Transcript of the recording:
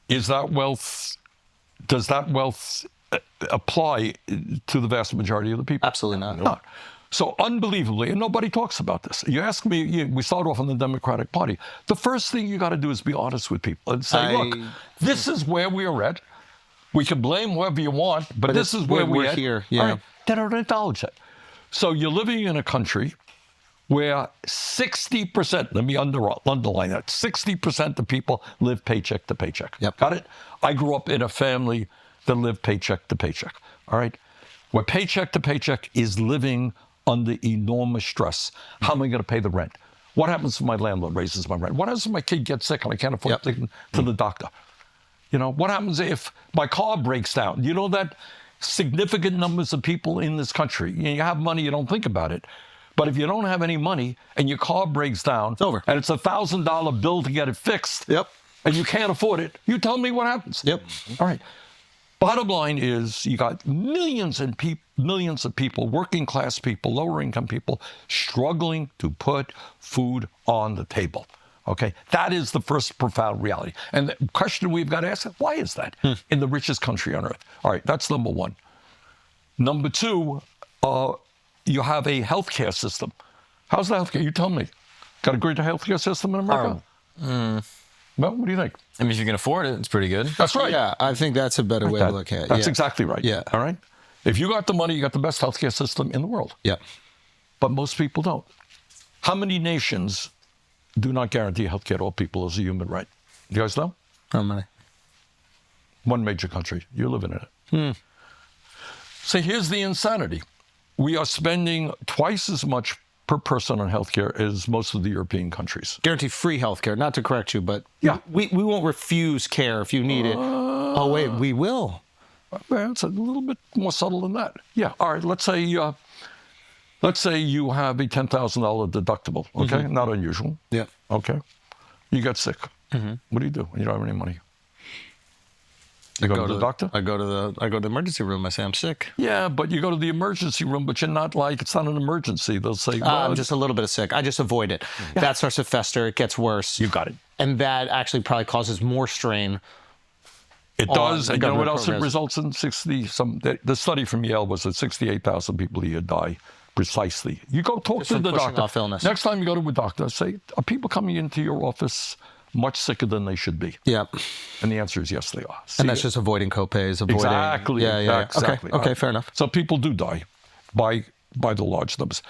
Does that wealth apply to the vast majority of the people? Absolutely not. No. So unbelievably, and nobody talks about this. You ask me, we start off on the Democratic Party. The first thing you got to do is be honest with people and say, look, this is where we are at. We can blame whoever you want, but this is where we're at. Here. Yeah. All right. They don't acknowledge that. So you're living in a country where 60%, let me underline that, 60% of people live paycheck to paycheck. Yep. Got it? I grew up in a family that lived paycheck to paycheck. All right? Where paycheck to paycheck is living under enormous stress. How am I going to pay the rent? What happens if my landlord raises my rent? What happens if my kid gets sick and I can't afford to take him to the doctor? You know, what happens if my car breaks down? You know that significant numbers of people in this country, you have money, you don't think about it. But if you don't have any money and your car breaks down, it's over. And it's a $1,000 bill to get it fixed, and you can't afford it, you tell me what happens. Yep. All right. Bottom line is you got millions of people, working class people, lower income people, struggling to put food on the table. Okay? That is the first profound reality. And the question we've got to ask is, why is that in the richest country on earth? All right, that's number one. Number two, you have a healthcare system. How's the healthcare? You tell me. Got a great healthcare system in America? Well, what do you think? I mean, if you can afford it, it's pretty good. That's right. Yeah, I think that's a better way to look at it. That's exactly right. Yeah. All right? If you got the money, you got the best healthcare system in the world. Yeah. But most people don't. How many nations do not guarantee healthcare to all people as a human right? You guys know? How many? One major country. You're living in it. So here's the insanity. We are spending twice as much per person on healthcare as most of the European countries. Guarantee free healthcare, not to correct you, but we won't refuse care if you need it. Oh, wait, we will. Well, it's a little bit more subtle than that. Yeah, all right, let's say you have a $10,000 deductible, okay? Not unusual. Yeah. Okay. You get sick. What do you do when you don't have any money? You go to the doctor? I go to the emergency room. I say I'm sick. Yeah, but you go to the emergency room, but you're not it's not an emergency. They'll say, well, I'm just a little bit sick. I just avoid it. That starts to fester. It gets worse. You got it. And that actually probably causes more strain. It does. And you know what else it results in? The study from Yale was that 68,000 people a year die precisely. You go talk to the doctor. Off illness. Next time you go to a doctor, say, are people coming into your office much sicker than they should be? Yeah. And the answer is yes, they are. And that's just avoiding copays. Exactly. Yeah. Exactly. Okay, fair enough. So people do die by the large numbers.